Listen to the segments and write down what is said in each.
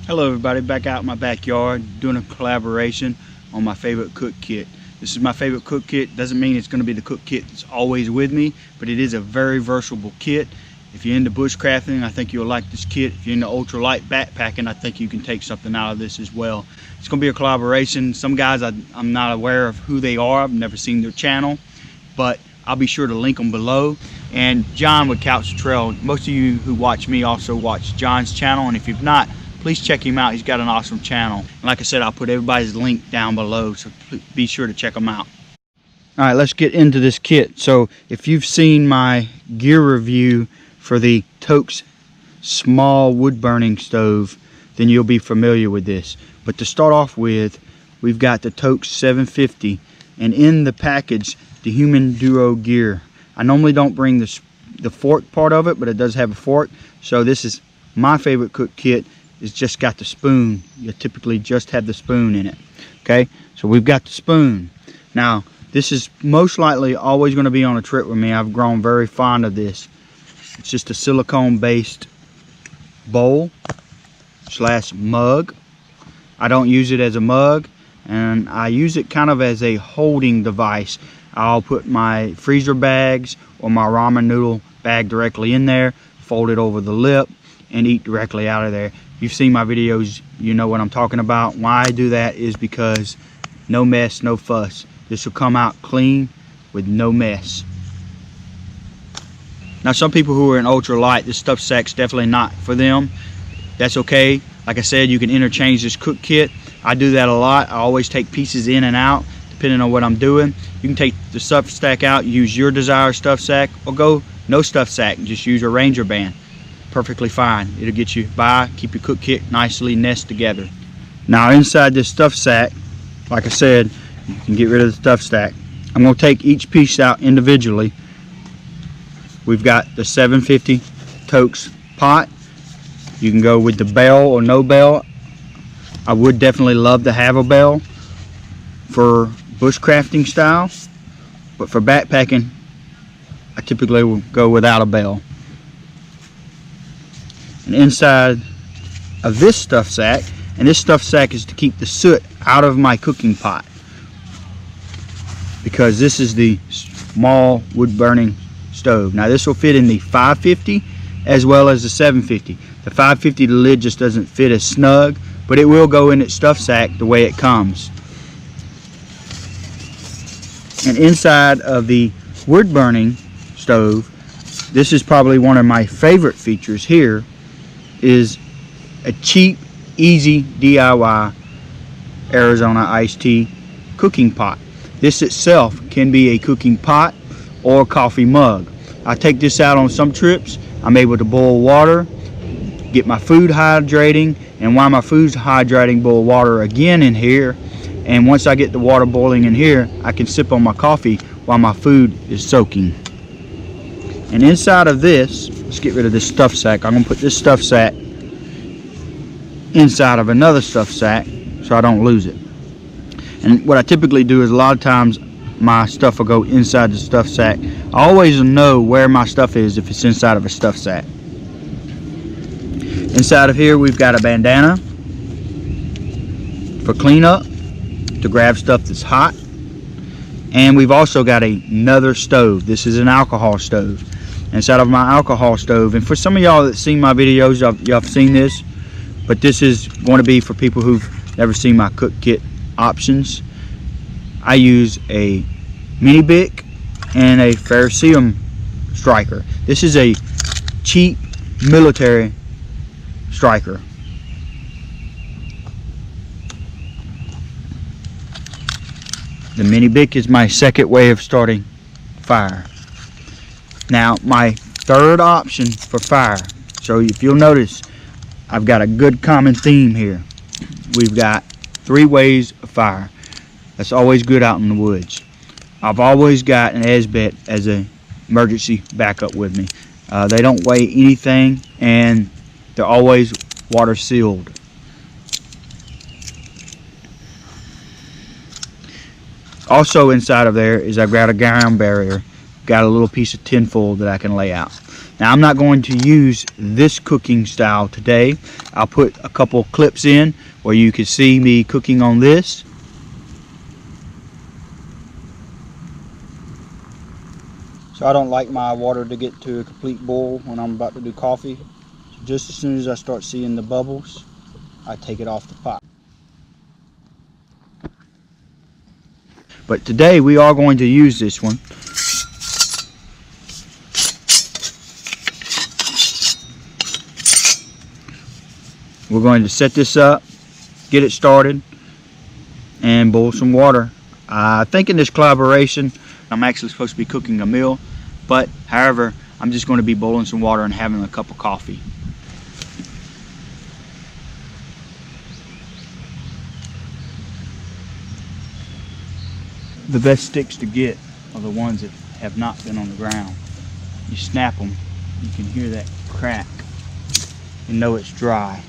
Hello everybody, back out in my backyard doing a collaboration on my favorite cook kit. This is my favorite cook kit. Doesn't mean it's going to be the cook kit that's always with me, but it is a very versatile kit. If you're into bushcrafting, I think you'll like this kit. If you're into ultralight backpacking, I think you can take something out of this as well. It's going to be a collaboration. Some guys I'm not aware of who they are. I've never seen their channel, but I'll be sure to link them below. And John with Couch to Trail, most of you who watch me also watch John's channel, and if you've not, please check him out. He's got an awesome channel. And like I said, I'll put everybody's link down below, so be sure to check them out. All right, let's get into this kit. So if you've seen my gear review for the Toaks small wood burning stove, then you'll be familiar with this. But to start off with, we've got the Toaks 750, and in the package, the Human Duo gear. I normally don't bring the fork part of it, but it does have a fork. So this is my favorite cook kit. It's just got the spoon. You typically just have the spoon in it. Okay, so we've got the spoon. Now, this is most likely always going to be on a trip with me. I've grown very fond of this. It's just a silicone based bowl / mug. I don't use it as a mug, and I use it kind of as a holding device. I'll put my freezer bags or my ramen noodle bag directly in there, fold it over the lip, and eat directly out of there. You've seen my videos, you know what I'm talking about. Why I do that is because no mess, no fuss. This will come out clean with no mess. Now, some people who are in ultralight, this stuff sack's definitely not for them. That's okay. Like I said, you can interchange this cook kit. I do that a lot. I always take pieces in and out depending on what I'm doing. You can take the stuff sack out, use your desired stuff sack, or go no stuff sack and just use a Ranger band. Perfectly fine. It'll get you by, keep your cook kit nicely nested together. Now, inside this stuff sack, like I said, you can get rid of the stuff sack. I'm going to take each piece out individually. We've got the 750 Toaks pot. You can go with the bell or no bell. I would definitely love to have a bell for bushcrafting style, but for backpacking, I typically will go without a bell. And inside of this stuff sack, and this stuff sack is to keep the soot out of my cooking pot, because this is the small wood burning stove. Now, this will fit in the 550 as well as the 750. The 550, the lid just doesn't fit as snug, but it will go in its stuff sack the way it comes. And inside of the wood burning stove, this is probably one of my favorite features here, is a cheap, easy DIY Arizona iced tea cooking pot. This itself can be a cooking pot or a coffee mug. I take this out on some trips. I'm able to boil water, get my food hydrating, and while my food's hydrating, boil water again in here. And once I get the water boiling in here, I can sip on my coffee while my food is soaking. And inside of this, let's get rid of this stuff sack. I'm going to put this stuff sack inside of another stuff sack so I don't lose it. And what I typically do is a lot of times my stuff will go inside the stuff sack. I always know where my stuff is if it's inside of a stuff sack. Inside of here, we've got a bandana for cleanup, to grab stuff that's hot. And we've also got another stove. This is an alcohol stove. Inside of my alcohol stove, and for some of y'all that seen my videos, y'all have seen this, but this is going to be for people who've never seen my cook kit options. I use a mini bic and a ferrocerium striker. This is a cheap military striker. The mini bic is my second way of starting fire. Now, my third option for fire, so if you'll notice, I've got a good common theme here. we've got 3 ways of fire. That's always good out in the woods. I've always got an Esbet as an emergency backup with me. They don't weigh anything, and they're always water sealed. Also inside of there is I've got a ground barrier. Got a little piece of tin foil that I can lay out. Now I'm not going to use this cooking style today. I'll put a couple clips in where you can see me cooking on this. So I don't like my water to get to a complete boil when I'm about to do coffee. So just as soon as I start seeing the bubbles, I take it off the pot. But today we are going to use this one. We're going to set this up, get it started, and boil some water. I think in this collaboration, I'm actually supposed to be cooking a meal, but however, I'm just going to be boiling some water and having a cup of coffee. The best sticks to get are the ones that have not been on the ground. You snap them, you can hear that crack and know it's dry.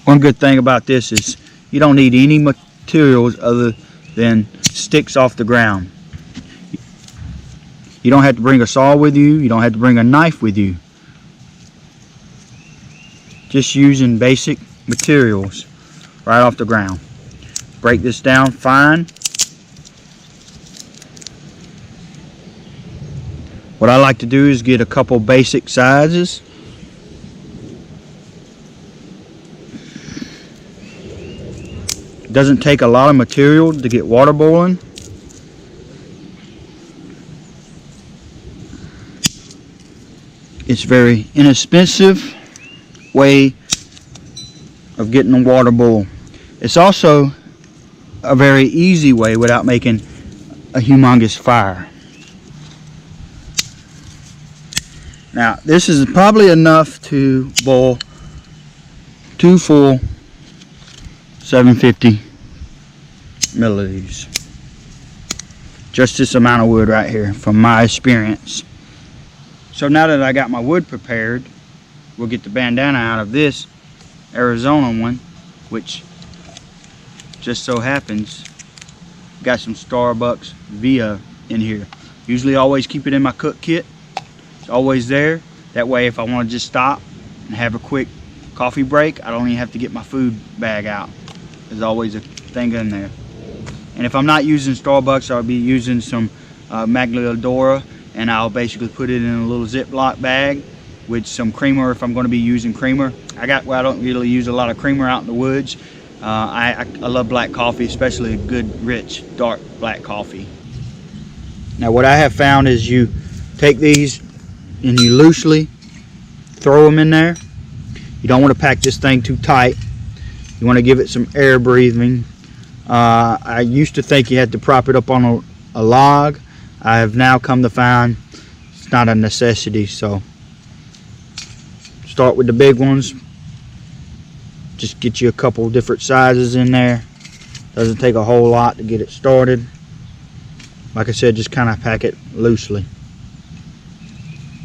One good thing about this is you don't need any materials other than sticks off the ground. You don't have to bring a saw with you, you don't have to bring a knife with you. Just using basic materials right off the ground. Break this down fine. What I like to do is get a couple basic sizes. It doesn't take a lot of material to get water boiling. It's a very inexpensive way of getting the water boil. It's also a very easy way without making a humongous fire. Now this is probably enough to boil 2 full 750 milliliters. Just this amount of wood right here from my experience. So now that I got my wood prepared, we'll get the bandana out of this Arizona one, which just so happens got some Starbucks Via in here. Usually always keep it in my cook kit. It's always there. That way if I want to just stop and have a quick coffee break, I don't even have to get my food bag out. There's always a thing in there. And if I'm not using Starbucks, I'll be using some Magliadora, and I'll basically put it in a little Ziploc bag with some creamer if I'm going to be using creamer. I don't really use a lot of creamer out in the woods. I love black coffee, especially a good rich dark black coffee. Now what I have found is you take these and you loosely throw them in there. You don't want to pack this thing too tight. You want to give it some air breathing. I used to think you had to prop it up on a log. I have now come to find it's not a necessity. So start with the big ones. Just get you a couple different sizes in there. Doesn't take a whole lot to get it started. Like I said, just kind of pack it loosely.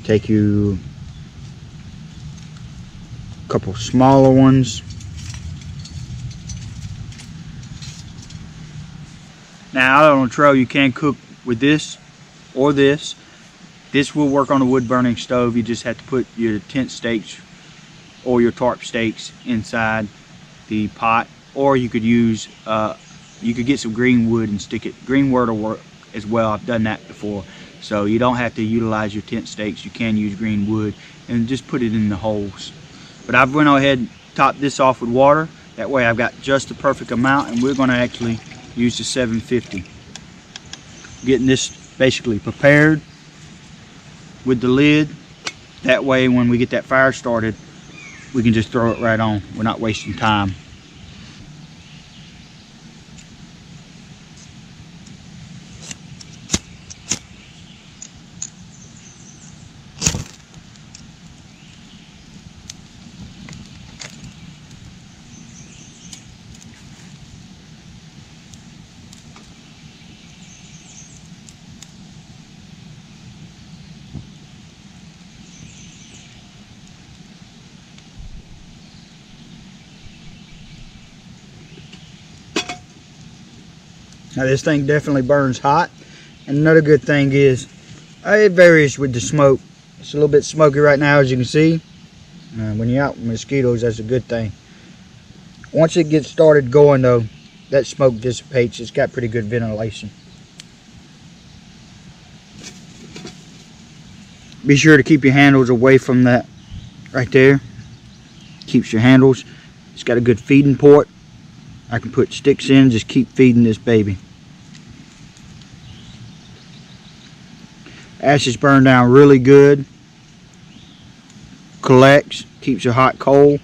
Take you a couple smaller ones. Now out on the trail you can cook with this or this. This will work on a wood burning stove. You just have to put your tent stakes or your tarp stakes inside the pot, or you could use you could get some green wood and stick it. Green wood will work as well. I've done that before. So you don't have to utilize your tent stakes. You can use green wood and just put it in the holes. But I've went ahead and topped this off with water. That way I've got just the perfect amount, and we're going to actually use the 750. Getting this basically prepared with the lid. That way when we get that fire started, we can just throw it right on. We're not wasting time. Now this thing definitely burns hot. And another good thing is, it varies with the smoke. It's a little bit smoky right now, as you can see. When you're out with mosquitoes, that's a good thing. Once it gets started going though, that smoke dissipates. It's got pretty good ventilation. Be sure to keep your handles away from that right there. Keeps your handles. It's got a good feeding port. I can put sticks in, just keep feeding this baby. Ashes burn down really good. Collects, keeps your hot coal.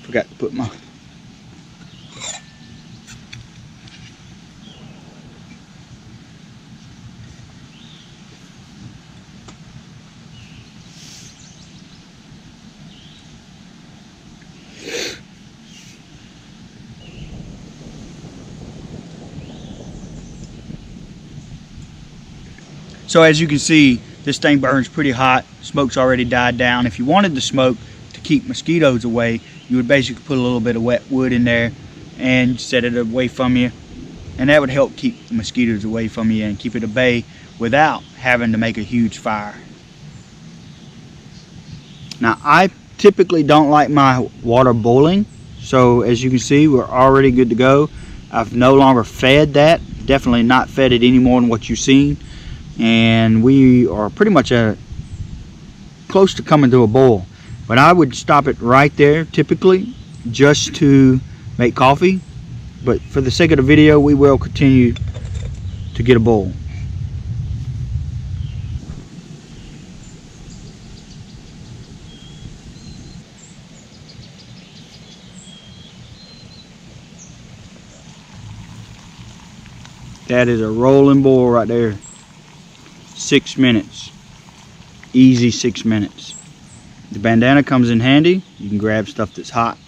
Forgot to put my So as you can see, this thing burns pretty hot. Smoke's already died down. If you wanted the smoke to keep mosquitoes away, you would basically put a little bit of wet wood in there and set it away from you. And that would help keep the mosquitoes away from you and keep it at bay without having to make a huge fire. Now I typically don't like my water boiling. So as you can see, we're already good to go. I've no longer fed that. Definitely not fed it any more than what you've seen. And we are pretty much close to coming to a boil, but I would stop it right there typically just to make coffee, but for the sake of the video we will continue to get a boil. That is a rolling boil right there. 6 minutes, easy 6 minutes. The bandana comes in handy. You can grab stuff that's hot.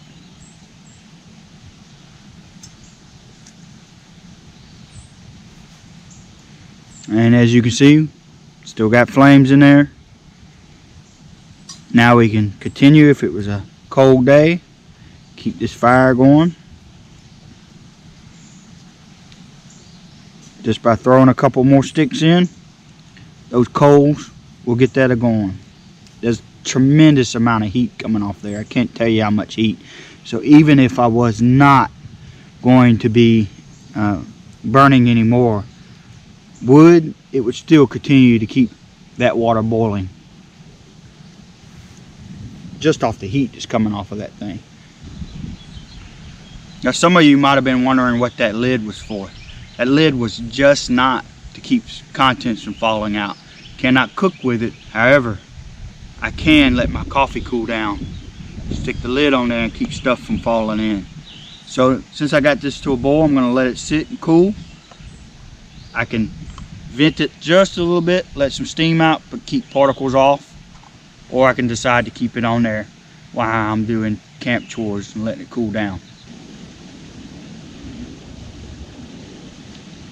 And as you can see, still got flames in there. Now we can continue if it was a cold day. Keep this fire going. Just by throwing a couple more sticks in. Those coals will get that going. There's tremendous amount of heat coming off there. I can't tell you how much heat. So even if I was not going to be burning anymore wood, it would still continue to keep that water boiling. Just off the heat that's coming off of that thing. Now some of you might have been wondering what that lid was for. That lid was just not to keep contents from falling out. Cannot cook with it. However, I can let my coffee cool down. Stick the lid on there and keep stuff from falling in. So since I got this to a boil, I'm going to let it sit and cool. I can vent it just a little bit, let some steam out, but keep particles off. Or I can decide to keep it on there while I'm doing camp chores and letting it cool down.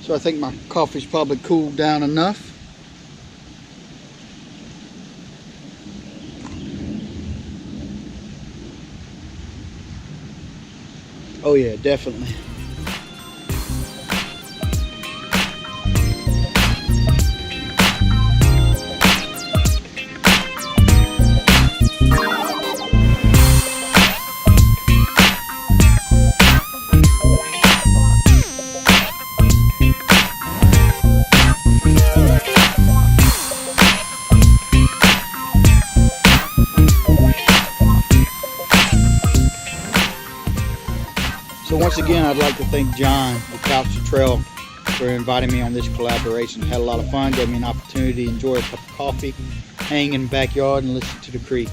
So I think my coffee's probably cooled down enough. Oh yeah, definitely. So once again, I'd like to thank John with Couch to Trail for inviting me on this collaboration. Had a lot of fun, gave me an opportunity to enjoy a cup of coffee, hang in the backyard and listen to the creek.